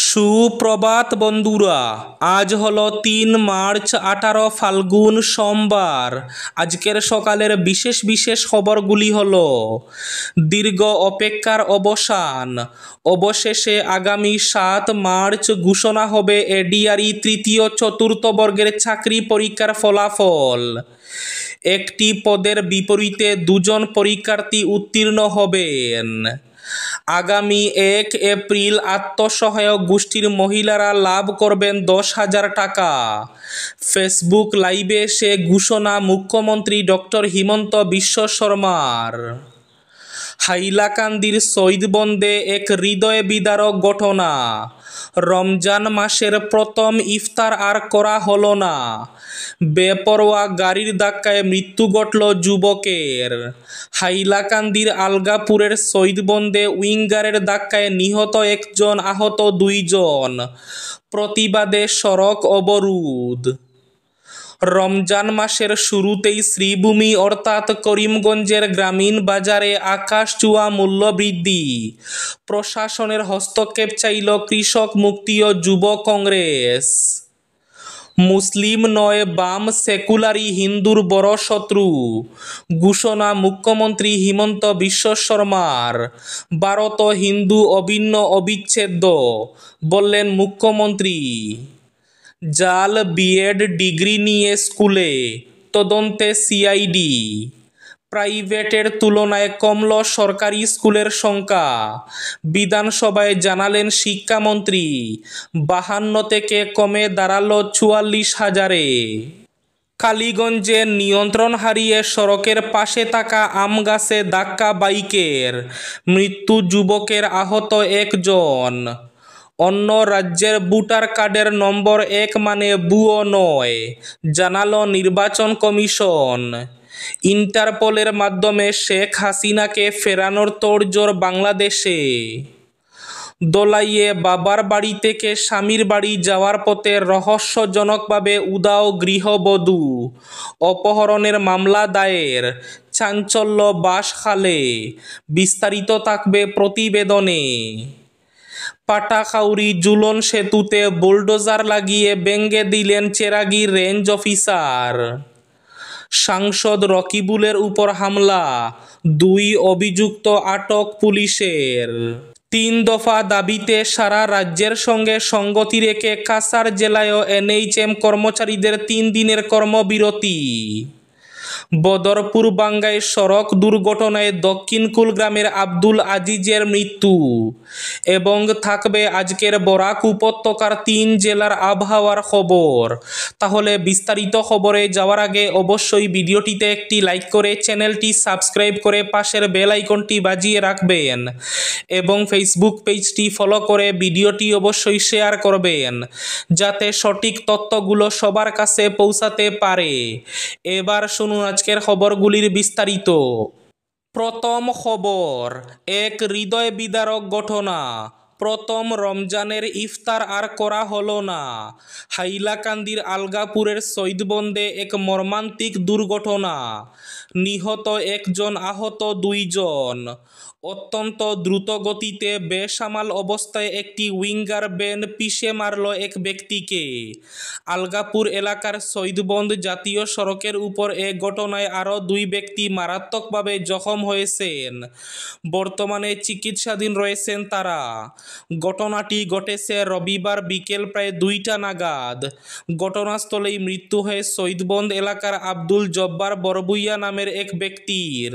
সুপ্রভাত বন্ধুরা, আজ হলো 3 মার্চ 18 ফাল্গুন সোমবার। আজকের সকালের বিশেষ বিশেষ খবরগুলি হলো: দীর্ঘ অপেক্ষার অবসান, অবশেষে আগামী 7 মার্চ ঘোষণা হবে এডিআরই তৃতীয় চতুর্থ বর্গের চাকরি পরীক্ষার ফলাফল। একটি পদের বিপরীতে 2জন পরীক্ষার্থী উত্তীর্ণ হবেন। আগামী 1 এপ্রিল আত্মসহায়ক গোষ্ঠীর মহিলারা লাভ করবেন 10,000 টাকা। ফেসবুক লাইভে সে ঘোষণা মুখ্যমন্ত্রী ডক্টর হিমন্ত বিশ্ব শর্মার। হাইলাকান্দির শহীদবন্দে এক হৃদয় বিদারক ঘটনা। রমজান মাসের প্রথম ইফতার আর করা হলো না। বেপরোয়া গাড়ির ধাক্কায় মৃত্যু ঘটল যুবকের। হাইলাকান্দির আলগাপুরের শহীদবন্দে উইঙ্গারের ধাক্কায় নিহত 1 জন, আহত 2 জন। প্রতিবাদে সড়ক অবরোধ। রমজান মাসের শুরুতেই শ্রীভূমি অর্থাৎ করিমগঞ্জের গ্রামীণ বাজারে আকাশছোঁয়া মূল্য বৃদ্ধি। প্রশাসনের হস্তক্ষেপ চাইল কৃষক মুক্তি ও যুব কংগ্রেস। মুসলিম নয়, বাম সেকুলারই হিন্দুর বড় শত্রু, ঘোষণা মুখ্যমন্ত্রী হিমন্ত বিশ্ব শর্মার। ভারত ও হিন্দু অভিন্ন অবিচ্ছেদ্য, বললেন মুখ্যমন্ত্রী। জাল বিএড ডিগ্রি নিয়ে স্কুলে, তদন্তে সিআইডি। প্রাইভেটের তুলনায় কমল সরকারি স্কুলের সংখ্যা। বিধানসভায় জানালেন শিক্ষামন্ত্রী, 52 থেকে কমে দাঁড়ালো 44,000-এ। কালীগঞ্জে নিয়ন্ত্রণ হারিয়ে সড়কের পাশে থাকা আম গাছে ধাক্কা বাইকের, মৃত্যু যুবকের, আহত 1 জন। অন্য রাজ্যের ভোটার কার্ডের নম্বর 1 মানে ভুয়ো নয়, জানালো নির্বাচন কমিশন। ইন্টারপোলের মাধ্যমে শেখ হাসিনাকে ফেরানোর তোড়জোড় বাংলাদেশে। দোলাইয়ে বাবার বাড়ি থেকে স্বামীর বাড়ি যাওয়ার পথে রহস্যজনকভাবে উধাও গৃহবধূ, অপহরণের মামলা দায়ের। চাঞ্চল্য বাঁশখালে, বিস্তারিত থাকবে প্রতিবেদনে। পাটাখাউরি ঝুলন সেতুতে বুলডোজার লাগিয়ে ভেঙে দিলেন চেরাগীর রেঞ্জ অফিসার। সাংসদ রকিবুলের উপর হামলা, 2 অভিযুক্ত আটক পুলিশের। 3 দফা দাবিতে সারা রাজ্যের সঙ্গে সঙ্গতি রেখে কাছাড় জেলায়ও এনএইচএম কর্মচারীদের 3 দিনের কর্মবিরতি। বদরপুর বাঙ্গায় সড়ক দুর্ঘটনায় দক্ষিণ কুলগ্রামের আব্দুল আজিজের মৃত্যু। এবং থাকবে আজকের বরাক উপত্যকার 3 জেলার আবহাওয়ার খবর। তাহলে বিস্তারিত খবরে যাওয়ার আগে অবশ্যই ভিডিওটিতে একটি লাইক করে চ্যানেলটি সাবস্ক্রাইব করে পাশের বেল আইকনটি বাজিয়ে রাখবেন এবং ফেসবুক পেজটি ফলো করে ভিডিওটি অবশ্যই শেয়ার করবেন, যাতে সঠিক তথ্যগুলো সবার কাছে পৌঁছাতে পারে। এবার শুনুন আজকের খবরগুলির বিস্তারিত। প্রথম খবর, এক হৃদয় বিদারক ঘটনা। প্রথম রমজানের ইফতার আর করা হলো না। হাইলাকান্দির আলগাপুরের শহীদবন্দে এক মর্মান্তিক দুর্ঘটনা। নিহত 1 জন, আহত 2 জন। অত্যন্ত দ্রুত গতিতে বেসামাল অবস্থায় একটি উইঙ্গার ভ্যান পিষে মারল এক ব্যক্তিকে। আলগাপুর এলাকার শহীদবন্দ জাতীয় সড়কের উপর এ ঘটনায় আরও 2 ব্যক্তি মারাত্মকভাবে জখম হয়েছেন। বর্তমানে চিকিৎসাধীন রয়েছেন তারা। ঘটনাটি ঘটেছে রবিবার বিকেল প্রায় 2টা নাগাদ। ঘটনাস্থলেই মৃত্যু হয় শহীদবন্দ এলাকার আব্দুল জব্বার বরবুইয়া নামের এক ব্যক্তির।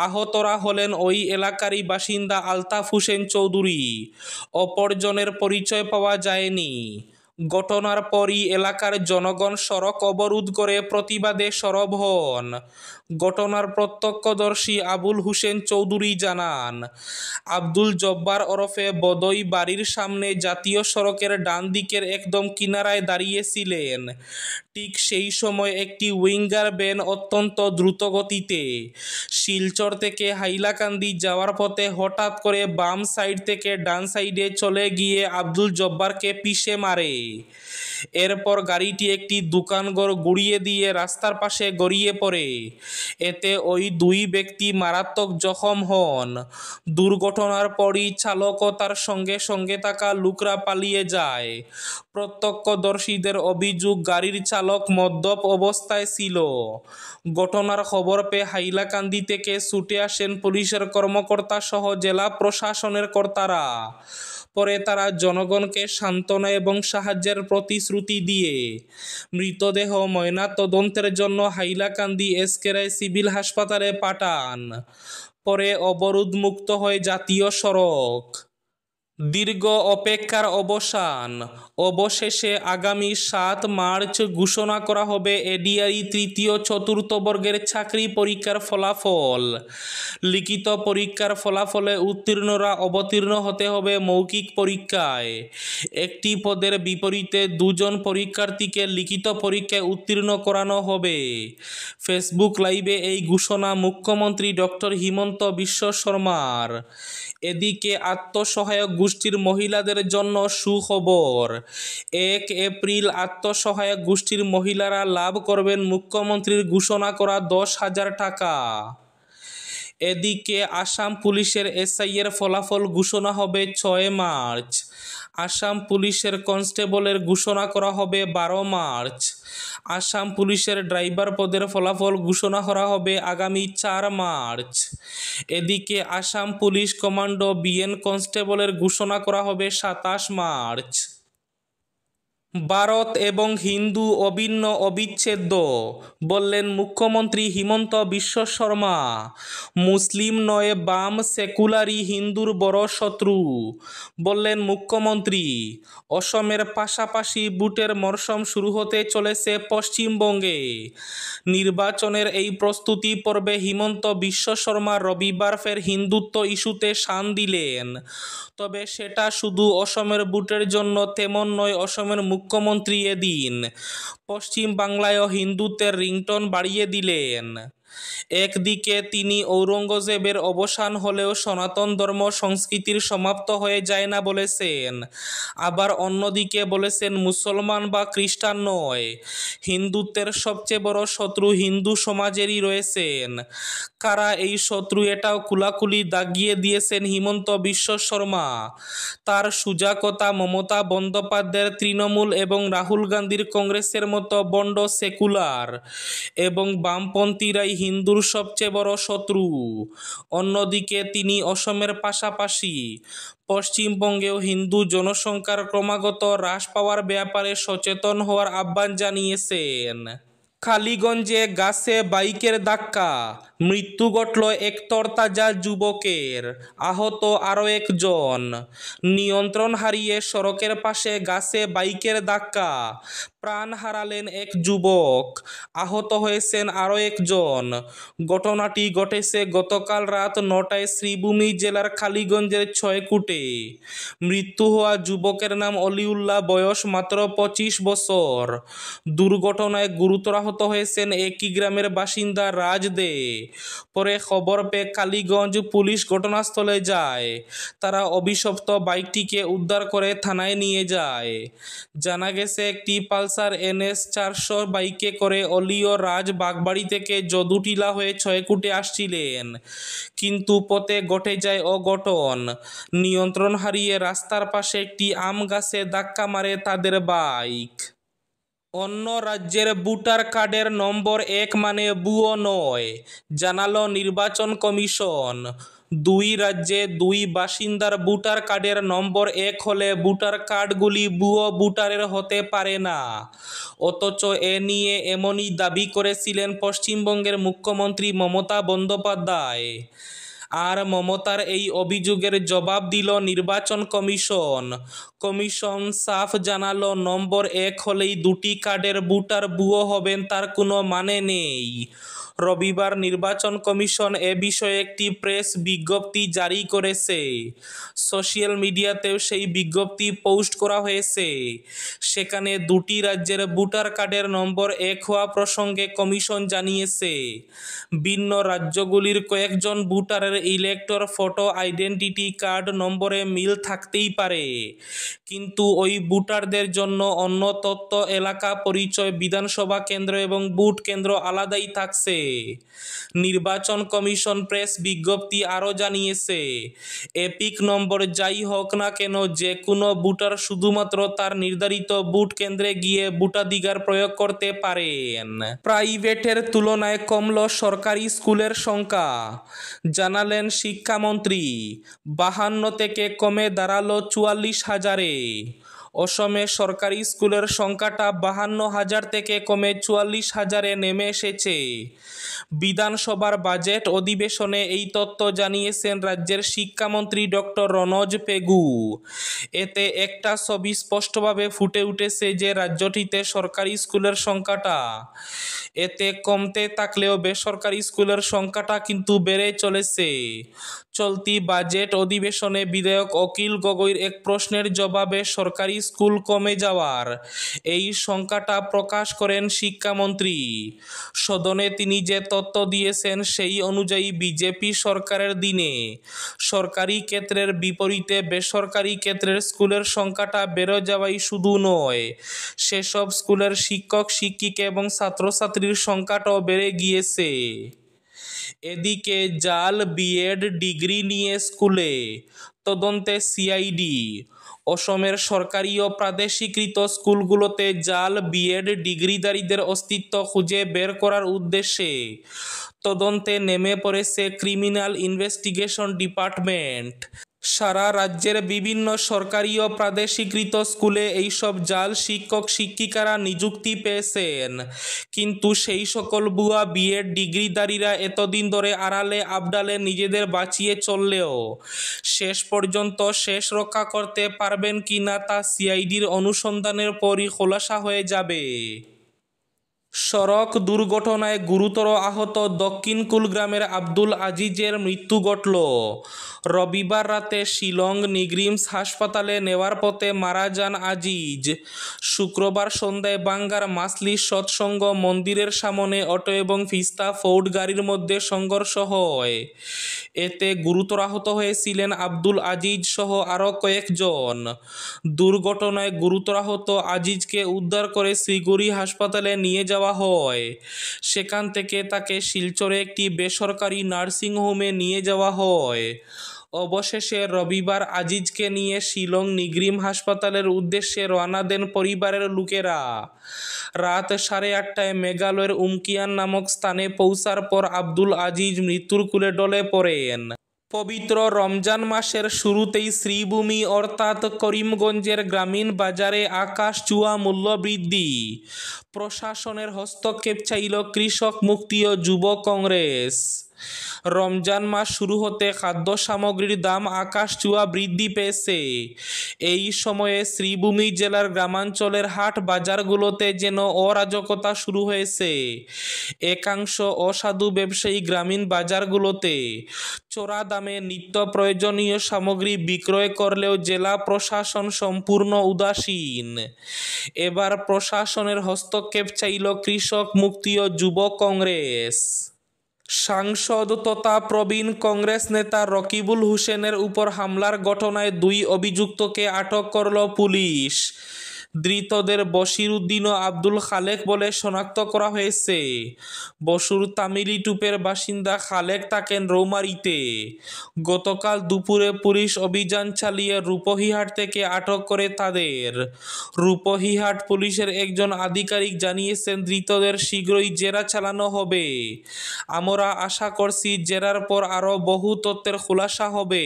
আহতরা হলেন ওই এলাকারই বাসিন্দা আলতাফ হোসেন চৌধুরী। অপরজনের পরিচয় পাওয়া যায়নি। ঘটনার পরই এলাকার জনগণ সড়ক অবরোধ করে প্রতিবাদে সরব হন। ঘটনার প্রত্যক্ষদর্শী আবুল হোসেন চৌধুরী জানান, আব্দুল জব্বার ওরফে বদই বাড়ির সামনে জাতীয় সড়কের ডান দিকের একদম কিনারায় দাঁড়িয়েছিলেন। ঠিক সেই সময় একটি উইঙ্গার ভ্যান অত্যন্ত দ্রুতগতিতে শিলচর থেকে হাইলাকান্দি যাওয়ার পথে হঠাৎ করে বাম সাইড থেকে ডান সাইডে চলে গিয়ে আব্দুল জব্বারকে পিষে মারে। এরপর গাড়িটি একটি দোকানঘর গুড়িয়ে দিয়ে রাস্তার পাশে গড়িয়ে পড়ে। এতে ওই দুই ব্যক্তি মারাত্মক জখম হন। দুর্ঘটনার পরই চালক ও তার সঙ্গে সঙ্গে থাকা লোকরা পালিয়ে যায়। প্রত্যক্ষদর্শীদের অভিযোগ, গাড়ির চালক মদ্যপ অবস্থায় ছিল। ঘটনার খবর পেয়ে হাইলাকান্দি থেকে ছুটে আসেন পুলিশের কর্মকর্তা সহ জেলা প্রশাসনের কর্তারা। পরে তারা জনগণকে সান্ত্বনা এবং সাহায্যের প্রতিশ্রুতি দিয়ে মৃতদেহ ময়নাতদন্তের জন্য হাইলাকান্দি এসকে রায় সিভিল হাসপাতালে পাঠান। পরে অবরোধমুক্ত হয় জাতীয় সড়ক। দীর্ঘ অপেক্ষার অবসান। অবশেষে আগামী ৭ মার্চ ঘোষণা করা হবে এডিআরই তৃতীয় চতুর্থ বর্গের চাকরি পরীক্ষার ফলাফল। লিখিত পরীক্ষার ফলাফলে উত্তীর্ণরা অবতীর্ণ হতে হবে মৌখিক পরীক্ষায়। একটি পদের বিপরীতে 2 জন পরীক্ষার্থীকে লিখিত পরীক্ষায় উত্তীর্ণ করানো হবে। ফেসবুক লাইভে এই ঘোষণা মুখ্যমন্ত্রী ডক্টর হিমন্ত বিশ্ব শর্মার। এদিকে আত্মসহায়ক গোষ্ঠীর মহিলাদের জন্য সুখবর। 1 এপ্রিল আত্মসহায়ক গোষ্ঠীর মহিলারা লাভ করবেন মুখ্যমন্ত্রীর ঘোষণা করা 10,000 টাকা। এদিকে আসাম পুলিশের এসআইয়ের ফলাফল ঘোষণা হবে 6 মার্চ। আসাম পুলিশের কনস্টেবলের ঘোষণা করা হবে 12 মার্চ। আসাম পুলিশের ড্রাইভার পদের ফলাফল ঘোষণা করা হবে আগামী 4 মার্চ। এদিকে আসাম পুলিশ কমান্ডো বিএন কনস্টেবলের ঘোষণা করা হবে 27 মার্চ। ভারত এবং হিন্দু অভিন্ন অবিচ্ছেদ্য, বললেন মুখ্যমন্ত্রী হিমন্ত বিশ্ব শর্মা। মুসলিম নয়, বাম সেকুলারই হিন্দুর বড় শত্রু, বললেন মুখ্যমন্ত্রী। অসমের পাশাপাশি ভোটের মরশুম শুরু হতে চলেছে পশ্চিমবঙ্গে। নির্বাচনের এই প্রস্তুতি পর্বে হিমন্ত বিশ্ব শর্মা রবিবার ফের হিন্দুত্ব ইস্যুতে শান দিলেন। তবে সেটা শুধু অসমের ভোটের জন্য তেমন নয়। অসমের মুখ্যমন্ত্রী এদিন পশ্চিম বাংলায়ও হিন্দুত্বের রিংটোন বাড়িয়ে দিলেন। একদিকে তিনি ঔরঙ্গজেবের অবসান হলেও সনাতন ধর্ম সংস্কৃতির সমাপ্ত হয়ে যায় না বলেছেন। আবার অন্যদিকে বলেছেন মুসলমান বা খ্রিস্টান নয়, হিন্দুত্বের সবচেয়ে বড় শত্রু হিন্দু সমাজেরই রয়েছেন। কারা এই শত্রু এটাও খোলাখুলি দাগিয়ে দিয়েছেন হিমন্ত বিশ্ব শর্মা। তার সোজা কথা, মমতা বন্দ্যোপাধ্যায়ের তৃণমূল এবং রাহুল গান্ধীর কংগ্রেসের মতো বন্ড সেকুলার এবং বামপন্থীরাই হিন্দুর সবচেয়ে বড় শত্রু। অন্যদিকে তিনি অসমের পাশাপাশি পশ্চিমবঙ্গেও হিন্দু জনসংখ্যার ক্রমাগত হ্রাস পাওয়ার ব্যাপারে সচেতন হওয়ার আহ্বান জানিয়েছেন। কালীগঞ্জে গাছে বাইকের ধাক্কা, মৃত্যু ঘটল এক তরতাজা যুবকের, আহত আরও একজন। নিয়ন্ত্রণ হারিয়ে সড়কের পাশে গাছে বাইকের ধাক্কা প্রাণ হারালেন এক যুবক, আহত হয়েছেন আরও একজন। ঘটনাটি ঘটেছে গতকাল রাত 9টায় শ্রীভূমি জেলার কালীগঞ্জের 6 কুটে। মৃত্যু হওয়া যুবকের নাম অলিউল্লাহ, বয়স মাত্র 25 বছর। দুর্ঘটনায় গুরুতর আহত হয়েছেন একই গ্রামের বাসিন্দা রাজ দে। পরে খবর পেয়ে কালীগঞ্জ পুলিশ ঘটনাস্থলে যায়। তারা অভিশপ্ত বাইকটিকে উদ্ধার করে থানায় নিয়ে যায়। জানা গেছে একটি পালসার NS 400 বাইকে করে অলি ও রাজ বাগবাড়ি থেকে যদুটিলা হয়ে 6 কুটে আসছিলেন, কিন্তু পথে ঘটে যায় অঘটন। নিয়ন্ত্রণ হারিয়ে রাস্তার পাশে একটি আম গাছে ধাক্কা মারে তাদের বাইক। অন্য রাজ্যের ভোটার কার্ডের নম্বর 1 মানে ভুয়ো নয়, জানালো নির্বাচন কমিশন। 2 রাজ্যে 2 বাসিন্দার ভোটার কার্ডের নম্বর 1 হলে ভোটার কার্ডগুলি ভুয়ো ভোটারের হতে পারে না। অথচ এ নিয়ে এমনই দাবি করেছিলেন পশ্চিমবঙ্গের মুখ্যমন্ত্রী মমতা বন্দ্যোপাধ্যায়। আর মমতার এই অভিযোগের জবাব দিল নির্বাচন কমিশন। কমিশন সাফ জানালো, নম্বর 1 হলেই 2টি কার্ডের ভোটার ভুয়ো হবেন তার কোনো মানে নেই। রবিবার নির্বাচন কমিশন এ বিষয়ে একটি প্রেস বিজ্ঞপ্তি জারি করেছে। সোশ্যাল মিডিয়াতেও সেই বিজ্ঞপ্তি পোস্ট করা হয়েছে। সেখানে দুটি রাজ্যের ভোটার কার্ডের নম্বর এক হওয়া প্রসঙ্গে কমিশন জানিয়েছে, ভিন্ন রাজ্যগুলির কয়েকজন ভোটারের ইলেক্টর ফটো আইডেন্টিটি কার্ড নম্বরে মিল থাকতেই পারে, কিন্তু ওই ভোটারদের জন্য অন্য তথ্য, এলাকা পরিচয়, বিধানসভা কেন্দ্র এবং ভোট কেন্দ্র আলাদাই থাকছে। নির্বাচন কমিশন প্রেস বিজ্ঞপ্তি আরও জানিয়েছে, এপিক নম্বর যাই হোক না কেন, যে কোনো ভোটার শুধুমাত্র তার নির্ধারিত ভোট কেন্দ্রে গিয়ে ভোটাধিকার প্রয়োগ করতে পারেন। প্রাইভেটের তুলনায় কমল সরকারি স্কুলের সংখ্যা, জানালেন শিক্ষামন্ত্রী। 52 থেকে কমে দাঁড়ালো 44,000-এ। অসমে সরকারি স্কুলের সংখ্যাটা 52,000 থেকে কমে 44,000-এ নেমে এসেছে। বিধানসভার বাজেট অধিবেশনে এই তথ্য জানিয়েছেন রাজ্যের শিক্ষামন্ত্রী ডক্টর রনজ পেগু। এতে একটা ছবি স্পষ্টভাবে ফুটে উঠেছে যে রাজ্যটিতে সরকারি স্কুলের সংখ্যাটা এতে কমতে থাকলেও বেসরকারি স্কুলের সংখ্যাটা কিন্তু বেড়ে চলেছে। চলতি বাজেট অধিবেশনে বিধায়ক অখিল গগৈর এক প্রশ্নের জবাবে সরকারি স্কুল কমে যাওয়ার এই সংখ্যাটা প্রকাশ করেন শিক্ষামন্ত্রী। সদনে তিনি যে তথ্য দিয়েছেন সেই অনুযায়ী বিজেপি সরকারের দিনে সরকারি ক্ষেত্রের বিপরীতে বেসরকারি ক্ষেত্রের স্কুলের সংখ্যাটা বেড়ে যাওয়াই শুধু নয়, সেসব স্কুলের শিক্ষক শিক্ষিকা এবং ছাত্রছাত্রীর সংখ্যাটাও বেড়ে গিয়েছে। এদিকে জাল বিএড ডিগ্রি নিয়ে স্কুলে তদন্তে সিআইডি। অসমের সরকারি ও প্রাদেশিকৃত স্কুলগুলোতে জাল বিএড ডিগ্রিধারীদের অস্তিত্ব খুঁজে বের করার উদ্দেশ্যে তদন্তে নেমে পড়েছে ক্রিমিনাল ইনভেস্টিগেশন ডিপার্টমেন্ট। সারা রাজ্যের বিভিন্ন সরকারি ও প্রাদেশিকৃত স্কুলে এইসব জাল শিক্ষক শিক্ষিকারা নিযুক্তি পেয়েছেন, কিন্তু সেই সকল ভুয়া বিএড ডিগ্রিধারীরা এতদিন ধরে আড়ালে আবডালে নিজেদের বাঁচিয়ে চললেও শেষ পর্যন্ত শেষ রক্ষা করতে পারবেন কিনা তা সিআইডির অনুসন্ধানের পরই খোলাসা হয়ে যাবে। সড়ক দুর্ঘটনায় গুরুতর আহত দক্ষিণ কুলগ্রামের আব্দুল আজিজের মৃত্যু ঘটল। রবিবার রাতে শিলং নিগ্রিমস হাসপাতালে নেওয়ার পথে মারা যান আজিজ। শুক্রবার সন্ধ্যায় বাঙ্গার মাসলি সৎসঙ্গ মন্দিরের সামনে অটো এবং ফিস্তা ফোর্ড গাড়ির মধ্যে সংঘর্ষ হয়। এতে গুরুতর আহত হয়েছিলেন আব্দুল আজিজ সহ আরও কয়েকজন। দুর্ঘটনায় গুরুতর আহত আজিজকে উদ্ধার করে শিলিগুড়ি হাসপাতালে নিয়ে যাওয়া হয়। সেখান থেকে তাকে শিলচরে একটি বেসরকারি নার্সিংহোমে নিয়ে যাওয়া হয়। অবশেষে রবিবার আজিজকে নিয়ে শিলং নিগ্রিম হাসপাতালের উদ্দেশ্যে রওনা দেন পরিবারের লোকেরা। রাত 8:30টায় মেঘালয়ের উমকিয়ান নামক স্থানে পৌঁছার পর আব্দুল আজিজ মৃত্যুর কোলে ঢলে পড়েন। পবিত্র রমজান মাসের শুরুতেই শ্রীভূমি অর্থাৎ করিমগঞ্জের গ্রামীণ বাজারে আকাশ ছোঁয়া মূল্যবৃদ্ধি, প্রশাসনের হস্তক্ষেপ চাইল কৃষক মুক্তি ও যুব কংগ্রেস। রমজান মাস শুরু হতে খাদ্য সামগ্রীর দাম আকাশ ছোঁয়া বৃদ্ধি পেয়েছে। এই সময়ে শ্রীভূমি জেলার গ্রামাঞ্চলের হাট বাজারগুলোতে যেন অরাজকতা শুরু হয়েছে। একাংশ অসাধু ব্যবসায়ী গ্রামীণ বাজারগুলোতে চড়া দামে নিত্য প্রয়োজনীয় সামগ্রী বিক্রয় করলেও জেলা প্রশাসন সম্পূর্ণ উদাসীন। এবার প্রশাসনের হস্তক্ষেপ চাইল কৃষক মুক্তি ও যুব কংগ্রেস। সাংসদ তথা প্রবীণ কংগ্রেস নেতা রকিবুল হোসেনের উপর হামলার ঘটনায় 2 অভিযুক্তকে আটক করল পুলিশ। ধৃতদের বশির উদ্দিন ও আব্দুল খালেক বলে শনাক্ত করা হয়েছে। বসুর তামিলিটুপের বাসিন্দা খালেক থাকেন রৌমারীতে। গতকাল দুপুরে পুলিশ অভিযান চালিয়ে রূপহীহাট থেকে আটক করে তাদের। রূপহীহাট পুলিশের একজন আধিকারিক জানিয়েছেন, ধৃতদের শীঘ্রই জেরা চালানো হবে। আমরা আশা করছি জেরার পর আরও বহু তথ্যের খোলাসা হবে।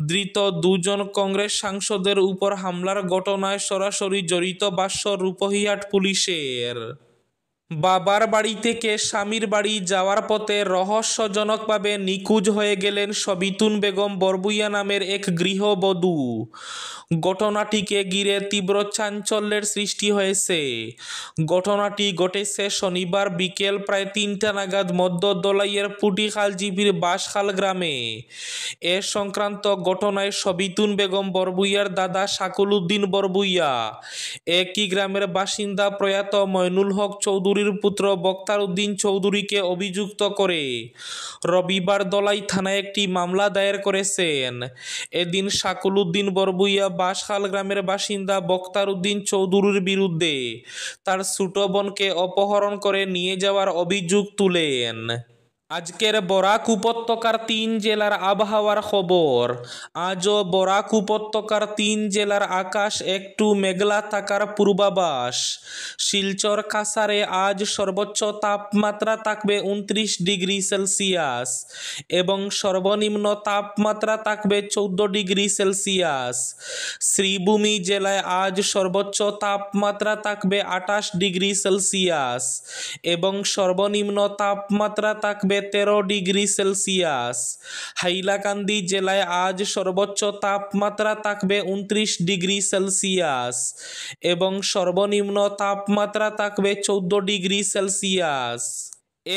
ধৃত 2 জন কংগ্রেস সাংসদের উপর হামলার ঘটনায় সরাসরি জড়িত ভাষ্য রূপহীহাট পুলিশের। বাবার বাড়ি থেকে স্বামীর বাড়ি যাওয়ার পথে রহস্যজনকভাবে নিখোঁজ হয়ে গেলেন সবিতুন বেগম বরবুইয়া নামের এক গৃহবধূ। ঘটনাটিকে ঘিরে তীব্র চাঞ্চল্যের সৃষ্টি হয়েছে। ঘটনাটি ঘটেছে শনিবার বিকেল প্রায় 3টা নাগাদ মধ্য দলাইয়ের পুটিখাল জিপির বাঁশখাল গ্রামে। এ সংক্রান্ত ঘটনায় সবিতুন বেগম বরবুইয়ার দাদা শাকুল উদ্দিন বরবুইয়া একই গ্রামের বাসিন্দা প্রয়াত ময়নুল হক চৌধুরীর পুত্র বক্তার উদ্দিন চৌধুরীকে অভিযুক্ত করে রবিবার দলাই থানায় একটি মামলা দায়ের করেছেন। এদিন শাকুল উদ্দিন বরবুইয়া বাঁশখাল গ্রামের বাসিন্দা বক্তার উদ্দিন চৌধুরীর বিরুদ্ধে তার ছোট বোনকে অপহরণ করে নিয়ে যাওয়ার অভিযোগ তুলেন। আজকের বরাক উপত্যকার 3 জেলার আবহাওয়ার খবর। আজও বরাক উপত্যকার 3 জেলার আকাশ একটু মেঘলা থাকার পূর্বাভাস। শিলচর কাছাড়ে আজ সর্বোচ্চ তাপমাত্রা থাকবে 29 ডিগ্রি সেলসিয়াস এবং সর্বনিম্ন তাপমাত্রা থাকবে 14 ডিগ্রি সেলসিয়াস। শ্রীভূমি জেলায় আজ সর্বোচ্চ তাপমাত্রা থাকবে 28 ডিগ্রি সেলসিয়াস এবং সর্বনিম্ন তাপমাত্রা থাকবে 13 ডিগ্রি সেলসিয়াস। হাইলাকান্দি জেলায় আজ সর্বোচ্চ তাপমাত্রা থাকবে 29 ডিগ্রি সেলসিয়াস এবং সর্বনিম্ন তাপমাত্রা থাকবে 14 ডিগ্রি সেলসিয়াস।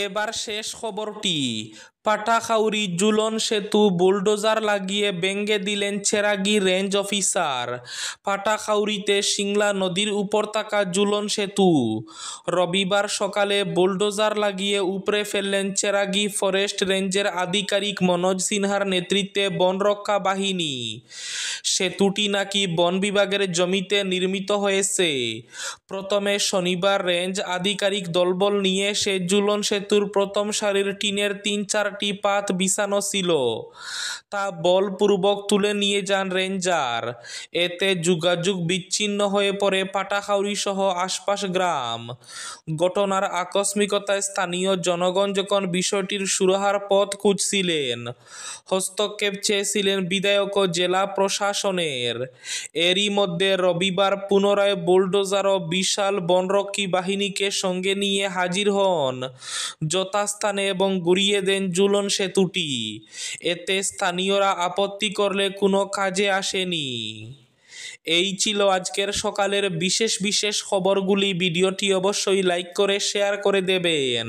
এবার শেষ খবরটি। পাটাখাউরি জুলন সেতু বুলডোজার লাগিয়ে ভেঙে দিলেন চেরাগি রেঞ্জ অফিসার। পাটাখাউরিতে সিংলা নদীর উপর থাকা জুলন সেতু রবিবার সকালে বুলডোজার লাগিয়ে উপড়ে ফেললেন চেরাগি ফরেস্ট রেঞ্জের আধিকারিক মনোজ সিনহার নেতৃত্বে বনরক্ষা বাহিনী। সেতুটি নাকি বন বিভাগের জমিতে নির্মিত হয়েছে। প্রথমে শনিবার রেঞ্জ আধিকারিক দলবল নিয়ে সে জুলন সেতুর প্রথম সারির টিনের 3-4টি পাত বিছানো ছিল, তা বলপূর্বক তুলে নিয়ে যান রেঞ্জার। এতে যোগাযোগ বিচ্ছিন্ন হয়ে পড়ে পাটাখাউরি সহ আশপাশ গ্রাম। ঘটনার আকস্মিকতায় স্থানীয় জনগণ যখন বিষয়টির সুরাহার পথ খুঁজছিলেন, হস্তক্ষেপ চেয়েছিলেন বিধায়ক ও জেলা প্রশাসনের। এরই মধ্যে রবিবার পুনরায় বুলডোজার ও বিশাল বনরক্ষী বাহিনীকে সঙ্গে নিয়ে হাজির হন যথাস্থানে এবং গুড়িয়ে দেন জুলন সেতুটি। এতে স্থানীয়রা আপত্তি করলে কোনো কাজে আসেনি। এই ছিল আজকের সকালের বিশেষ বিশেষ খবরগুলি। ভিডিওটি অবশ্যই লাইক করে শেয়ার করে দেবেন।